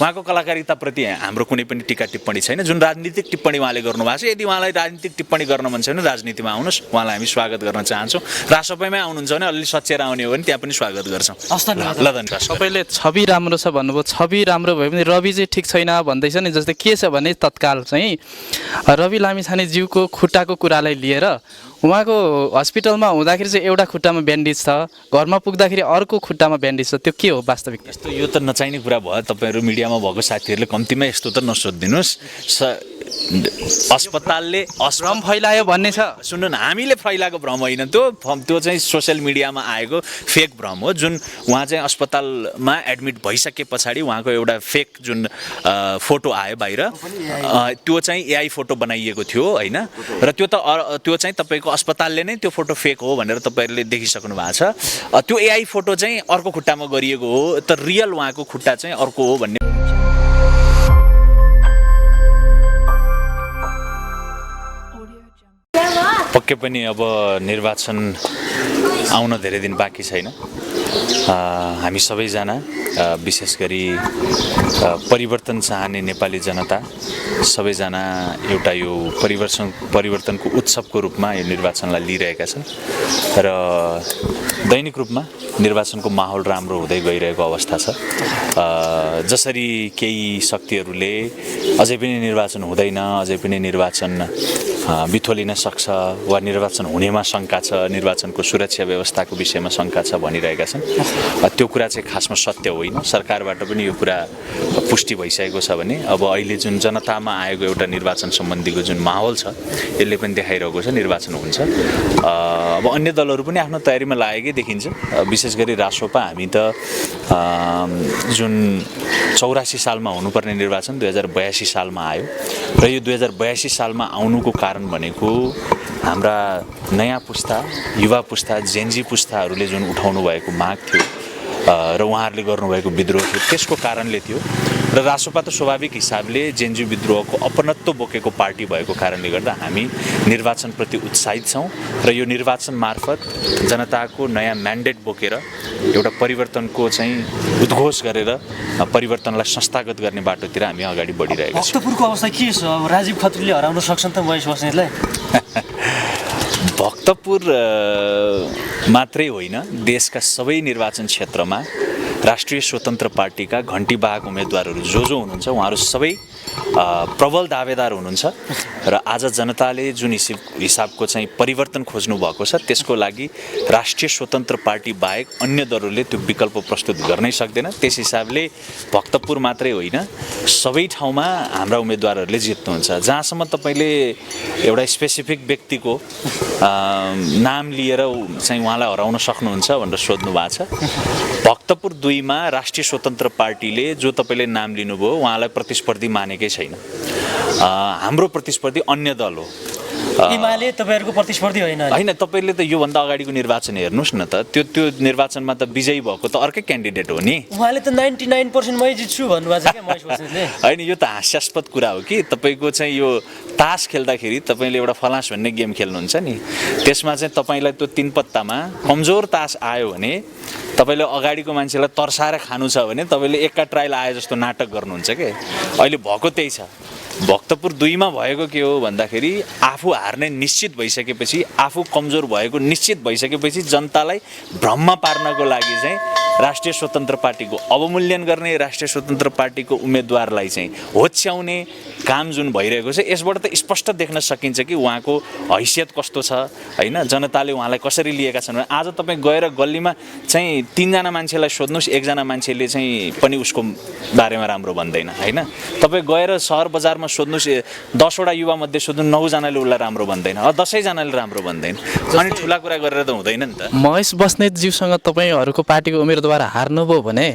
उहाँको कलाकारिताप्रति हाम्रो कुनै पनि टीका टिप्पणी छैन। जुन राजनीतिक टिप्पणी उहाँले गर्नुभएको छ, यदि उहाँलाई राजनीतिक टिप्पणी गर्न मन छ भने राजनीतिमा आउनुहोस्, उहाँलाई हामी स्वागत गर्न चाहन्छौँ। राजसभामै आउनुहुन्छ भने अलि सचेर आउने हो भने त्यहाँ पनि स्वागत गर्छौँ। ल धन्यवाद। सबैले छवि राम्रो छ भन्नुभयो, छवि राम्रो भयो भने रवि चाहिँ ठिक छैन भन्दैछ नि। जस्तै के छ भने तत्काल चाहिँ रवि लामिछानेज्यूको खुट्टाको कुरालाई लिएर उहाँको हस्पिटलमा हुँदाखेरि चाहिँ एउटा खुट्टामा ब्यान्डेज छ, घरमा पुग्दाखेरि अर्को खुट्टामा ब्यान्डेज छ। त्यो के हो वास्तविक? यस्तो यो त नचाहिने कुरा भयो। तपाईँहरू मिडियामा भएको साथीहरूले कम्तीमा यस्तो त नसोधिदिनुहोस्। अस्पतालले भ्रम फैलायो भन्ने छ। सुन्नु न, हामीले फैलाएको भ्रम होइन त्यो चाहिँ सोसियल मिडियामा आएको फेक भ्रम हो। जुन उहाँ चाहिँ अस्पतालमा एडमिट भइसके पछाडि उहाँको एउटा फेक जुन फोटो आयो बाहिर, त्यो चाहिँ एआई फोटो बनाइएको थियो होइन। र त्यो चाहिँ तपाईँको अस्पतालले नै त्यो फोटो फेक हो भनेर तपाईँहरूले देखिसक्नु भएको छ। त्यो एआई फोटो चाहिँ अर्को खुट्टामा गरिएको हो, त रियल उहाँको खुट्टा चाहिँ अर्को हो भन्ने। पक्कै पनि अब निर्वाचन आउन धेरै दिन बाँकी छैन। हामी सबैजना विशेष गरी परिवर्तन चाहने नेपाली जनता सबैजना एउटा यो परिवर्तनको उत्सवको रूपमा यो निर्वाचनलाई लिइरहेका छन् र दैनिक रूपमा निर्वाचनको माहौल राम्रो हुँदै गइरहेको अवस्था छ। जसरी केही शक्तिहरूले अझै पनि निर्वाचन हुँदैन, अझै पनि निर्वाचन बिथोलिन सक्छ वा निर्वाचन हुनेमा शङ्का छ, निर्वाचनको सुरक्षा व्यवस्थाको विषयमा शङ्का छ भनिरहेका छन्। त्यो कुरा चाहिँ खासमा सत्य होइन। सरकारबाट पनि यो कुरा पुष्टि भइसकेको छ भने अब अहिले जुन जनतामा आएको एउटा निर्वाचन सम्बन्धीको जुन माहौल छ यसले पनि देखाइरहेको छ निर्वाचन हुन्छ। अब अन्य दलहरू पनि आफ्नो तयारीमा लागेकै देखिन्छ। विशेष गरी रासोपा, हामी त जुन 84 सालमा हुनुपर्ने निर्वाचन 2082 सालमा आयो र यो 2082 सालमा आउनुको कारण भनेको हाम्रा नयाँ पुस्ता, युवा पुस्ता, जेनजी पुस्ताहरूले जुन उठाउनु भएको माग थियो र उहाँहरूले गर्नुभएको विद्रोह थियो, त्यसको कारणले थियो। र रासोपा त स्वाभाविक हिसाबले जेनजी विद्रोहको अपनत्व बोकेको पार्टी भएको कारणले गर्दा हामी निर्वाचनप्रति उत्साहित छौँ र यो निर्वाचन मार्फत जनताको नयाँ म्यान्डेट बोकेर एउटा परिवर्तनको चाहिँ उद्घोष गरेर परिवर्तनलाई संस्थागत गर्ने बाटोतिर हामी अगाडि बढिरहेका छौँ। भक्तपुरको अवस्था के छ? अब राजीव खत्रीले हराउन सक्छन् त महेश बस्नेतलाई? भक्तपुर मात्रै होइन, देशका सबै निर्वाचन क्षेत्रमा राष्ट्रिय स्वतन्त्र पार्टीका घण्टीवाहक उम्मेदवारहरू जो हुनुहुन्छ उहाँहरू सबै प्रबल दावेदार हुनुहुन्छ र आज जनताले जुन हिसाबको चाहिँ परिवर्तन खोज्नु भएको छ त्यसको लागि राष्ट्रिय स्वतन्त्र पार्टी बाहेक अन्य दलहरूले त्यो विकल्प प्रस्तुत गर्नै सक्दैन। त्यस हिसाबले भक्तपुर मात्रै होइन, सबै ठाउँमा हाम्रा उम्मेदवारहरूले जित्नुहुन्छ। जहाँसम्म तपाईँले एउटा स्पेसिफिक व्यक्तिको नाम लिएर चाहिँ उहाँलाई हराउन सक्नुहुन्छ भनेर सोध्नु भएको छ। भक्तपुर 2 मा राष्ट्रिय स्वतन्त्र पार्टीले जो तपाईँले नाम लिनुभयो उहाँलाई प्रतिस्पर्धी मानेकै छैन। हाम्रो प्रतिस्पर्धी अन्य दल हो। एमाले तपाईहरुको प्रतिस्पर्धी होइन? होइन, तपाईले त योभन्दा अगाडिको निर्वाचन हेर्नुहोस् न त, त्यो निर्वाचनमा त विजयी भएको त अर्कै क्यान्डिडेट हो नि। उहाँले त 99% मै जित्छु भन्नुभएको छ क्या महेश बस्नेतले। होइन, यो त हास्यास्पद कुरा हो कि तपाईँको चाहिँ यो तास खेल्दाखेरि तपाईँले एउटा फलास भन्ने गेम खेल्नुहुन्छ नि, त्यसमा चाहिँ तपाईँलाई त्यो 3 पत्तामा कमजोर तास आयो भने तपाईँले अगाडिको मान्छेलाई तर्साएर खानु छ भने तपाईँले एका ट्रायल आए जस्तो नाटक गर्नुहुन्छ के। अहिले भएको त्यही छ। भक्तपुर 2 मा भएको के हो भन्दाखेरि आफू हार्ने निश्चित भइसकेपछि, आफू कमजोर भएको निश्चित भइसकेपछि जनतालाई भ्रममा पार्नको लागि चाहिँ राष्ट्रिय स्वतन्त्र पार्टीको अवमूल्यन गर्ने, राष्ट्रिय स्वतन्त्र पार्टीको उम्मेदवारलाई चाहिँ होच्याउने काम जुन भइरहेको छ यसबाट त स्पष्ट देख्न सकिन्छ कि उहाँको हैसियत कस्तो छ हैन, जनताले उहाँलाई कसरी लिएका छन्। आज तपाईँ गएर गल्लीमा चाहिँ 3 जना मान्छेलाई सोध्नुहोस्, 1 जना मान्छेले चाहिँ पनि उसको बारेमा राम्रो भन्दैन हैन। तपाईँ गएर सहर बजारमा सोध्नुहोस्, 10 वटा युवा मध्ये सोध्नु 9 जनाले उसलाई राम्रो भन्दैन, 10 जनाले राम्रो भन्दैन। अनि ठुला कुरा गरेर त हुँदैन नि त। महेश बस्नेत ज्यूसँग तपाईहरुको पार्टीको उम्मेदवार हार्नुभयो भने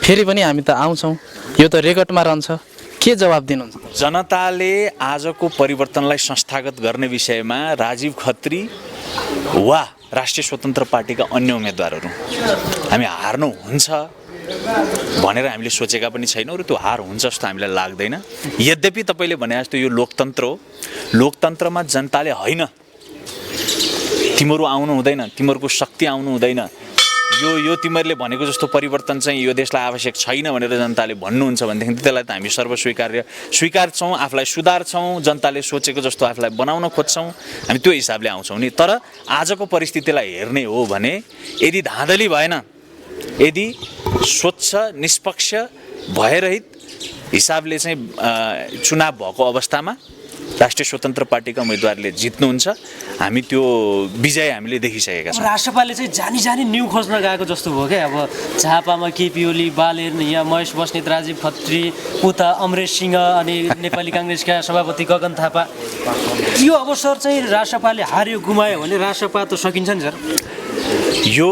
फेरि पनि हामी त आउँछौं, यो त रेकर्डमा रहन्छ, के जवाब दिनुहुन्छ? जनताले आजको परिवर्तनलाई संस्थागत गर्ने विषयमा राजीव खत्री वा राष्ट्रिय स्वतन्त्र पार्टीका अन्य उम्मेदवारहरू हामी हार्नु हुन्छ भनेर हामीले सोचेका पनि छैनौँ र त्यो हार हुन्छ जस्तो हामीलाई लाग्दैन। यद्यपि तपाईले भने जस्तो यो लोकतन्त्र हो, लोकतन्त्रमा जनताले हैन तिम्रो आउनु हुँदैन, तिम्रो शक्ति आउनु हुँदैन, यो तिमीहरूले भनेको जस्तो परिवर्तन चाहिँ यो देशलाई आवश्यक छैन भनेर जनताले भन्नुहुन्छ भनेदेखि त्यसलाई त हामी स्वीकार्छौँ, आफूलाई सुधार्छौँ, जनताले सोचेको जस्तो आफूलाई बनाउन खोज्छौँ, हामी त्यो हिसाबले आउँछौँ नि। तर आजको परिस्थितिलाई हेर्ने हो भने यदि धाँधली भएन, यदि स्वच्छ निष्पक्ष भयरहित हिसाबले चाहिँ चुनाव भएको अवस्थामा राष्ट्रिय स्वतन्त्र पार्टीका उम्मेदवारले जित्नुहुन्छ, हामी त्यो विजय हामीले देखिसकेका छौँ। राष्ट्रपाले चाहिँ जानी जानी न्यू खोज्न गएको जस्तो भयो क्या। अब झापामा केपी ओली, बालेन, यहाँ महेश बस्नेत, राजीव खत्री, उता अमरेश सिंह, अनि नेपाली काङ्ग्रेसका सभापति गगन थापा। यो अवसर चाहिँ राष्ट्रपाले हार्यो गुमायो भने राष्ट्रपा त सकिन्छ नि सर। यो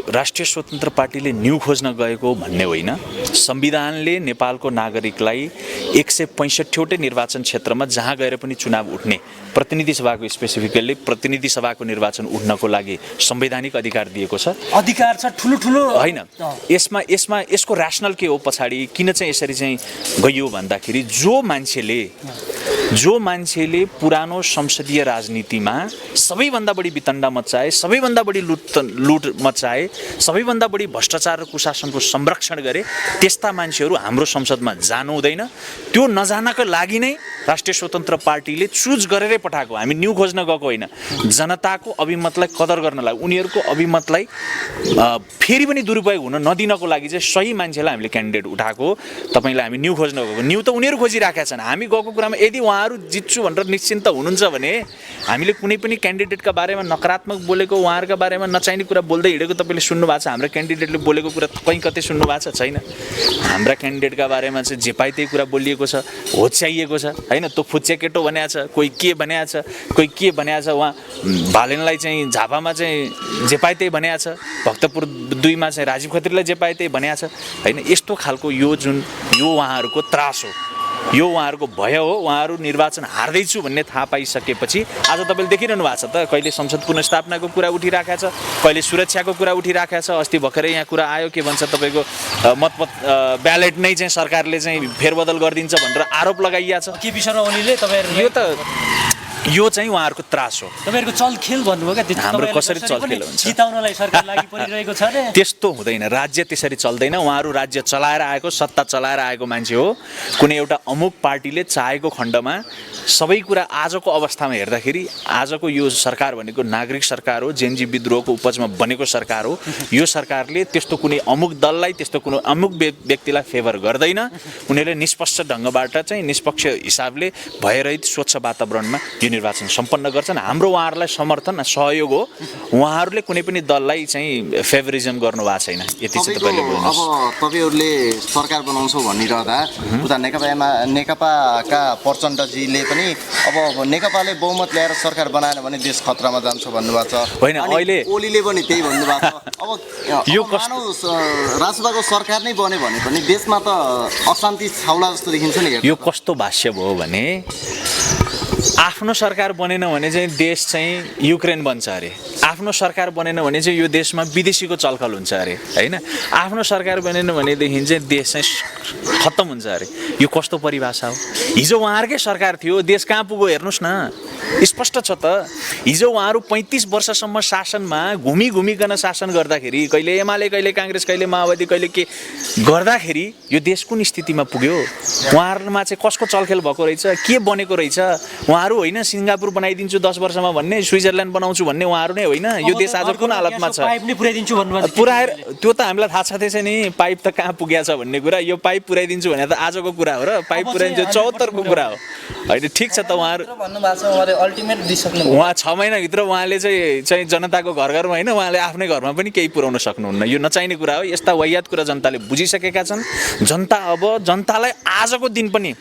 राष्ट्रिय स्वतन्त्र पार्टीले न्यू खोज्न गएको भन्ने होइन। संविधानले नेपालको नागरिकलाई 165वटै निर्वाचन क्षेत्रमा जहाँ गएर पनि चुनाव उठ्ने, प्रतिनिधि सभाको स्पेसिफिकल्ली प्रतिनिधि सभाको निर्वाचन उठ्नको लागि संवैधानिक अधिकार दिएको छ। अधिकार छ ठुलो होइन। यसको ऱ्यासनल के हो पछाडि किन चाहिँ यसरी चाहिँ गइयो भन्दाखेरि जो मान्छेले पुरानो संसदीय राजनीतिमा सबैभन्दा बढी वितण्डा मचाए, सबैभन्दा बढी लुट मचाए, सबैभन्दा बढी भ्रष्टाचार र कुशासनको संरक्षण गरे, त्यस्ता मान्छेहरू हाम्रो संसदमा जानु हुँदैन। त्यो नजानको लागि नै राष्ट्रिय स्वतन्त्र पार्टीले चुज गरेरै पठाएको। हामी न्यू खोज्न गएको होइन, जनताको अभिमतलाई कदर गर्नलाई, उनीहरूको अभिमतलाई फेरि पनि दुरुपयोग हुन नदिनको लागि चाहिँ सही मान्छेलाई हामीले क्यान्डिडेट उठाएको। तपाईँलाई हामी न्यू खोज्न गएको, न्यू त उनीहरू खोजिराखेका छन्। हामी गएको कुरामा यदि उहाँहरू जित्छु भनेर निश्चिन्त हुनुहुन्छ भने हामीले कुनै पनि क्यान्डिडेटका बारेमा नकारात्मक बोलेको, उहाँहरूका बारेमा नचाहिने कुरा बोल्दै हिँडेको तपाईँले सुन्नु भएको छ? हाम्रो क्यान्डिडेटले बोलेको कुरा कहीँ कतै सुन्नु भएको छ? छैन। हाम्रा क्यान्डिडेटका बारेमा चाहिँ जे पाए त्यही कुरा बोलिएको छ, होच्याइएको छ होइन। त्यो फुच्चे केटो भनेको छ, कोही के भनेको छ, कोही के भनेको छ। उहाँ भालेनलाई चाहिँ झापामा चाहिँ जे पाए त्यही भनेको छ, भक्तपुर 2मा चाहिँ राजीव खत्रीलाई जे पाए त्यही भनेको छ होइन। यस्तो खालको यो उहाँहरूको त्रास हो, यो उहाँहरूको भय हो। उहाँहरू निर्वाचन हार्दैछु भन्ने थाहा पाइसकेपछि आज तपाईँले देखिरहनु भएको छ त, कहिले संसद पुनर्स्थापनाको कुरा उठिराखेको छ, कहिले सुरक्षाको कुरा उठिराखेको छ। अस्ति भर्खरै यहाँ कुरा आयो के भन्छ तपाईँको ब्यालेट नै चाहिँ सरकारले चाहिँ फेरबदल गरिदिन्छ भनेर आरोप लगाइएको छ केपी शर्मा ओलीले। यो चाहिँ उहाँहरूको त्रास हो। तपाईँहरूको चलखेल भन्नुभयो क्या, हाम्रो कसरी चलखेल हुन्छ? जिताउनलाई सरकार लागि परिरहेको छ रे। त्यस्तो हुँदैन, राज्य त्यसरी चल्दैन। उहाँहरू राज्य चलाएर आएको, सत्ता चलाएर आएको मान्छे हो। कुनै एउटा अमुक पार्टीले चाहेको खण्डमा सबै कुरा आजको अवस्थामा हेर्दाखेरि आजको यो सरकार भनेको नागरिक सरकार हो, जेनजी विद्रोहको उपजमा बनेको सरकार हो। यो सरकारले त्यस्तो कुनै अमुक दललाई, त्यस्तो कुनै अमुक व्यक्तिलाई फेभर गर्दैन। उनीहरूले निष्पक्ष ढङ्गबाट चाहिँ निष्पक्ष हिसाबले भयरहित स्वच्छ वातावरणमा यो निर्वाचन सम्पन्न गर्छन्। हाम्रो उहाँहरूलाई समर्थन सहयोग हो। उहाँहरूले कुनै पनि दललाई चाहिँ फेभरिजम गर्नु भएको छैन। यति चाहिँ तपाईँले बोल्नुहोस्। अब तपाईँहरूले सरकार बनाउँछौ भनिरहँदा उता नेकपाका प्रचण्डजीले पनि अब नेकपाले बहुमत ल्याएर सरकार बनाएन भने देश खतरामा जान्छ भन्नुभएको छ। होइन, अहिले ओलीले पनि त्यही भन्नुभएको छ। अब यो राष्ट्रपतिको सरकार नै बन्यो भने पनि देशमा त अशान्ति छाउला जस्तो देखिन्छ नि। यो कस्तो भाष्य भयो भने आफ्नो सरकार बनेन भने चाहिँ देश चाहिँ युक्रेन बन्छ अरे, आफ्नो सरकार बनेन भने चाहिँ यो देशमा विदेशीको चलखल हुन्छ अरे होइन, आफ्नो सरकार बनेन भनेदेखि चाहिँ देश चाहिँ खत्तम हुन्छ अरे। यो कस्तो परिभाषा हो? हिजो उहाँहरूकै सरकार थियो, देश कहाँ पुग्यो हेर्नुहोस् न, स्पष्ट छ त। हिजो उहाँहरू 35 वर्षसम्म शासनमा घुमिकन शासन गर्दाखेरि, कहिले एमाले, कहिले काङ्ग्रेस, कहिले माओवादी, कहिले के गर्दाखेरि यो देश कुन स्थितिमा पुग्यो? उहाँहरूमा चाहिँ कसको चलखेल भएको रहेछ, के बनेको रहेछ? उहाँहरू होइन सिङ्गापुर बनाइदिन्छु 10 वर्षमा भन्ने, स्विजरल्यान्ड बनाउँछु भन्ने उहाँहरू नै होइन। यो देश आज कुन हालतमा छ? पुऱ्याएर त्यो त हामीलाई थाहा छँदै छ नि, पाइप त कहाँ पुगेको छ भन्ने कुरा। यो पाइप पुऱ्याइदिन्छु भने त आजको कुरा हो र, पाइप पुऱ्याइदिन्छु 74 को कुरा हो होइन। ठिक छ त, उहाँहरू उहाँ 6 महिनाभित्र उहाँले चाहिँ जनताको घरमा होइन, उहाँले आफ्नै घरमा पनि केही पुर्याउन सक्नुहुन्न। यो नचाहिने कुरा हो। यस्ता वाहियात कुरा जनताले बुझिसकेका छन्। जनता अब जनतालाई आजको दिन पनि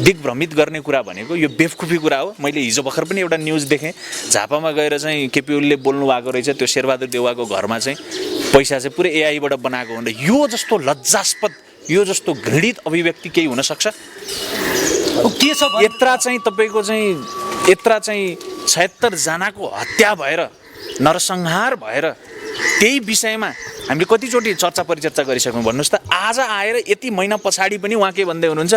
दिग्भ्रमित गर्ने कुरा भनेको यो बेवकुफी कुरा हो। मैले हिजो भर्खर पनि एउटा न्युज देखेँ, झापामा गएर चाहिँ केपी ओलीले बोल्नु भएको रहेछ, त्यो शेरबहादुर देउवाको घरमा चाहिँ पैसा चाहिँ पुरै एआईबाट बनाएको हो। यो जस्तो लज्जास्पद, यो जस्तो घृणित अभिव्यक्ति केही हुनसक्छ? यत्रा चाहिँ तपाईँको चाहिँ 76 जनाको हत्या भएर, नरसंहार भएर, त्यही विषयमा हामीले कतिचोटि चर्चा परिचर्चा गरिसक्यौँ। भन्नुहोस् त, आज आएर यति महिना पछाडि पनि उहाँ के भन्दै हुनुहुन्छ?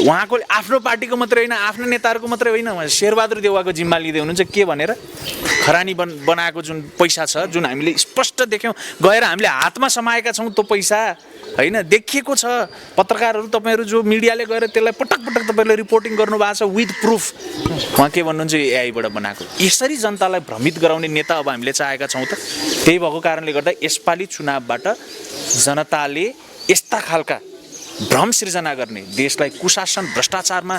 उहाँको आफ्नो पार्टीको मात्रै होइन, आफ्नो नेताहरूको मात्रै होइन, शेरबहादुर देउवाको जिम्मा लिँदै हुनुहुन्छ। के भनेर? खरानी बनाएको जुन पैसा छ, जुन हामीले स्पष्ट देख्यौँ, गएर हामीले हातमा समाएका छौँ त्यो पैसा होइन, देखिएको छ। पत्रकारहरू तपाईँहरू जो मिडियाले गएर त्यसलाई पटक पटक तपाईँले रिपोर्टिङ गर्नुभएको छ विथ प्रुफ। उहाँ के भन्नुहुन्छ, एआईबाट बनाएको। यसरी जनतालाई भ्रमित गराउने नेता अब हामीले चाहेका छौँ त। त्यही भएको कारणले गर्दा यसपालि चुनावबाट जनताले यस्ता खालका भ्रम सृजना गर्ने, देशलाई कुशासन भ्रष्टाचारमा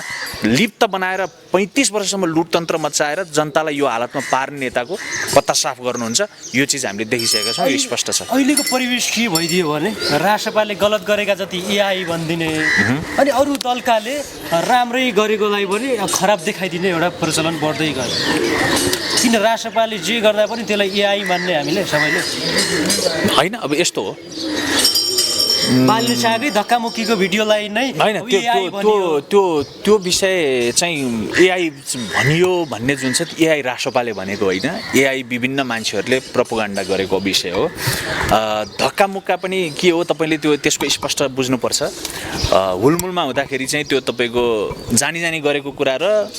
लिप्त बनाएर 35 वर्षसम्म लुटतन्त्र मचाएर जनतालाई यो हालतमा पार्ने नेताको पत्ता साफ गर्नुहुन्छ, यो चिज हामीले देखिसकेका छौँ। यो स्पष्ट छ। अहिलेको परिवेश के भइदियो भने रासपाले गलत गरेका जति एआई भनिदिने अनि अरू दलकाले राम्रै गरेकोलाई पनि खराब देखाइदिने एउटा प्रचलन बढ्दै गयो। किन रासपाले जे गर्दा पनि त्यसलाई एआई मान्ने हामीले सबैले? होइन, अब यस्तो हो, बाल्ने चाहेकै धक्कामुक्कीको भिडियोलाई नै होइन, त्यो विषय चाहिँ एआई भनियो भन्ने जुन छ, एआई रासोपाले भनेको होइन, एआई विभिन्न मान्छेहरूले प्रोपोगन्डा गरेको विषय हो। धक्कामुक्का पनि के हो तपाईँले त्यसको स्पष्ट बुझ्नुपर्छ। हुलमुलमा हुँदाखेरि चाहिँ त्यो तपाईँको जानी जानी गरेको कुरा र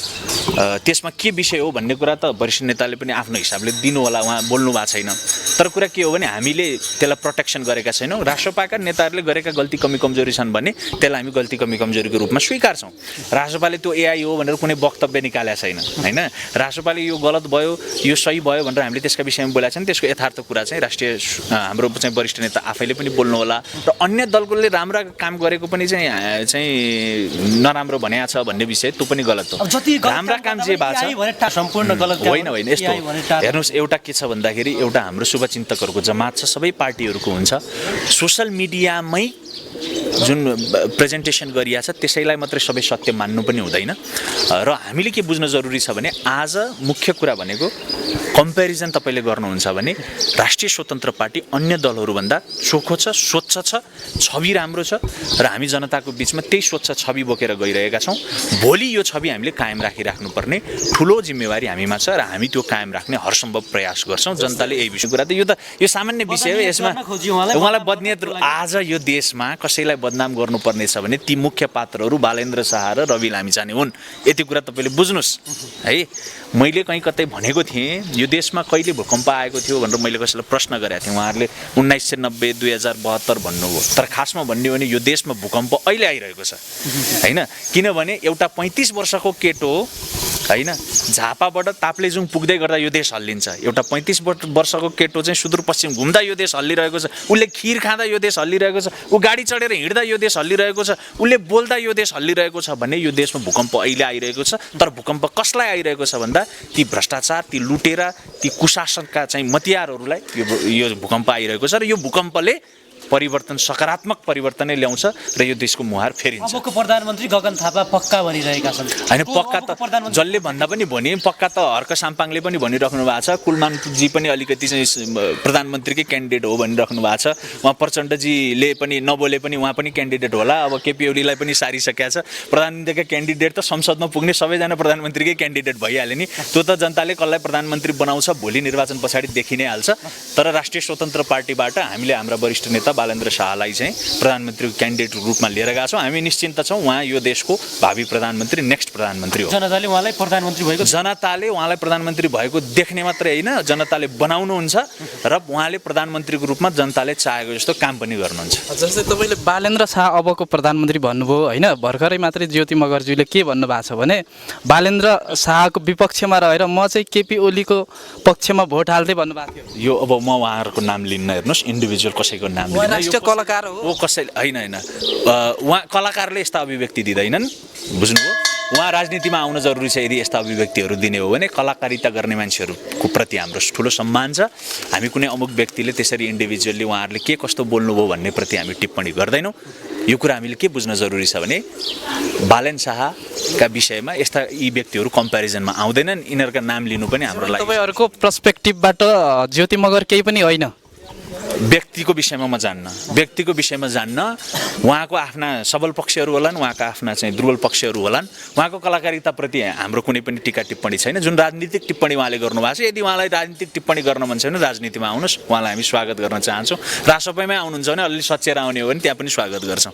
त्यसमा के विषय हो भन्ने कुरा त वरिष्ठ नेताले पनि आफ्नो हिसाबले दिनु होला, उहाँ बोल्नु भएको छैन। तर कुरा के हो भने हामीले त्यसलाई प्रोटेक्सन गरेका छैनौँ। रासोपाका नेताहरूले गरेका गल्ती कमी कमजोरी छन् भने त्यसलाई हामी गल्ती कमी कमजोरीको रूपमा स्वीकार्छौँ। रासोपाले त्यो एआई हो भनेर कुनै वक्तव्य निकालेको छैन होइन। रासोपाले यो गलत भयो, यो सही भयो भनेर हामीले त्यसका विषयमा बोलेका छैन। त्यसको यथार्थ कुरा चाहिँ राष्ट्रिय हाम्रो चाहिँ वरिष्ठ नेता आफैले पनि बोल्नु होला र अन्य दलकोले राम्रा काम गरेको पनि चाहिँ नराम्रो भनेको छ भन्ने विषय त्यो पनि गलत हो। राम्रा काम जे भएको छ सम्पूर्ण गलत होइन। यस्तो हेर्नुहोस्, एउटा के छ भन्दाखेरि एउटा हाम्रो शुभचिन्तकहरूको जमात छ, सबै पार्टीहरूको हुन्छ। सोसल मिडियामै जुन प्रेजेन्टेसन गरिया छ त्यसैलाई मात्रै सबै सत्य मान्नु पनि हुँदैन। र हामीले के बुझ्न जरुरी छ भने आज मुख्य कुरा भनेको कम्पेरिजन तपाईँले गर्नुहुन्छ भने राष्ट्रिय स्वतन्त्र पार्टी अन्य दलहरूभन्दा चोखो छ, स्वच्छ छ, छवि राम्रो छ र हामी जनताको बिचमा त्यही स्वच्छ छवि बोकेर गइरहेका छौँ। भोलि यो छवि हामीले कायम राखिराख्नुपर्ने ठुलो जिम्मेवारी हामीमा छ र हामी त्यो कायम राख्ने हरसम्भव प्रयास गर्छौँ। जनताले यही विषय कुरा त यो सामान्य विषय हो। यसमा उहाँलाई बदनियत आज यो देशमा कसैलाई बदनाम गर्नुपर्ने छ भने ती मुख्य पात्रहरू बालेन्द्र शाह र रवि लामिछाने हुन्। यति कुरा तपाईँले बुझ्नुहोस् है। मैले कहीँ कतै भनेको थिएँ यो देशमा कहिले भूकम्प आएको थियो भनेर मैले कसैलाई प्रश्न गरेको थिएँ। उहाँहरूले 1990 2072 भन्नुभयो। तर खासमा भन्ने हो भने यो देशमा भूकम्प अहिले आइरहेको छ होइन। किनभने एउटा 35 वर्षको केटो होइन झापाबाट ताप्लेजुङ पुग्दै गर्दा यो देश हल्लिन्छ। एउटा 35 वर्षको केटो चाहिँ सुदूरपश्चिम घुम्दा यो देश हल्लिरहेको छ। उसले खिर खाँदा यो देश हल्लिरहेको छ। ऊ गाडी चढेर हिँड्दा यो देश हल्लिरहेको छ। उसले बोल्दा यो देश हल्लिरहेको छ भने यो देशमा भूकम्प अहिले आइरहेको छ। तर भूकम्प कसलाई आइरहेको छ भन्दा ती भ्रष्टाचार, ती लुटेरा, ती कुशासनका चाहिँ मतियारहरूलाई यो भूकम्प आइरहेको छ। र यो भूकम्पले परिवर्तन, सकारात्मक परिवर्तनै ल्याउँछ र यो देशको मुहार फेरिन्छ। अबको प्रधानमन्त्री गगन थापा पक्का भनिरहेका छन्। होइन, पक्का त जसले भन्दा पनि भने पक्का त हर्क साम्पाङले पनि भनिराख्नु भएको छ। कुलमानजी पनि अलिकति चाहिँ प्रधानमन्त्रीकै क्यान्डिडेट हो भनिराख्नु भएको छ। उहाँ प्रचण्डजीले पनि नबोले पनि उहाँ पनि क्यान्डिडेट होला। अब केपी ओलीलाई पनि सारिसकेका छ। प्रधानमन्त्रीका क्यान्डिडेट त संसदमा पुग्ने सबैजना प्रधानमन्त्रीकै क्यान्डिडेट भइहाल्यो नि। त्यो त जनताले कसलाई प्रधानमन्त्री बनाउँछ भोलि निर्वाचन पछाडि देखि नै हाल्छ। तर राष्ट्रिय स्वतन्त्र पार्टीबाट हामीले हाम्रा वरिष्ठ नेता बालेन्द्र शाहलाई चाहिँ प्रधानमन्त्रीको क्यान्डिडेटको रूपमा लिएर गएका छौँ। हामी निश्चिन्त छौँ उहाँ यो देशको भावी प्रधानमन्त्री, नेक्स्ट प्रधानमन्त्री हो। जनताले उहाँलाई प्रधानमन्त्री भएको देख्ने मात्रै होइन, जनताले बनाउनुहुन्छ र उहाँले प्रधानमन्त्रीको रूपमा जनताले चाहेको जस्तो काम पनि गर्नुहुन्छ। जस्तै तपाईँले बालेन्द्र शाह अबको प्रधानमन्त्री भन्नुभयो होइन। भर्खरै मात्रै ज्योति मगर्जीले के भन्नुभएको छ भने बालेन्द्र शाहको विपक्षमा रहेर म चाहिँ केपी ओलीको पक्षमा भोट हाल्दै भन्नुभएको थियो। यो अब म उहाँहरूको नाम लिन्न, हेर्नुहोस् इन्डिभिजुअल कसैको नाम लिन्न। राष्ट्रिय कलाकार हो कसैले होइन उहाँ कलाकारले यस्ता अभिव्यक्ति दिँदैनन्, बुझ्नुभयो। उहाँ राजनीतिमा आउन जरुरी छ। यदि यस्ता अभिव्यक्तिहरू दिने हो भने कलाकारिता गर्ने मान्छेहरूको प्रति हाम्रो ठुलो सम्मान छ। हामी कुनै अमुक व्यक्तिले त्यसरी इन्डिभिजुअली उहाँहरूले के कस्तो बोल्नुभयो भन्ने प्रति हामी टिप्पणी गर्दैनौँ। यो कुरा हामीले के बुझ्न जरुरी छ भने बालेन शाहका विषयमा यस्ता यी व्यक्तिहरू कम्पेरिजनमा आउँदैनन्। यिनीहरूका नाम लिनु पनि हाम्रो लागि तपाईँहरूको पर्सपेक्टिभबाट ज्योति मगर केही पनि होइन। व्यक्तिको विषयमा म जान्न, व्यक्तिको विषयमा जान्न। उहाँको आफ्ना सबल पक्षहरू होलान्, उहाँका आफ्ना चाहिँ दुर्बल पक्षहरू होलान्। उहाँको कलाकारिताप्रति हाम्रो कुनै पनि टीका टिप्पणी छैन। जुन राजनीतिक टिप्पणी उहाँले गर्नुभएको छ, यदि उहाँलाई राजनीतिक टिप्पणी गर्न मन छ भने राजनीतिमा आउनुहोस्, उहाँलाई हामी स्वागत गर्न चाहन्छौँ। राजसभामै आउनुहुन्छ भने अलि सचेर आउने हो भने त्यहाँ पनि स्वागत गर्छौँ।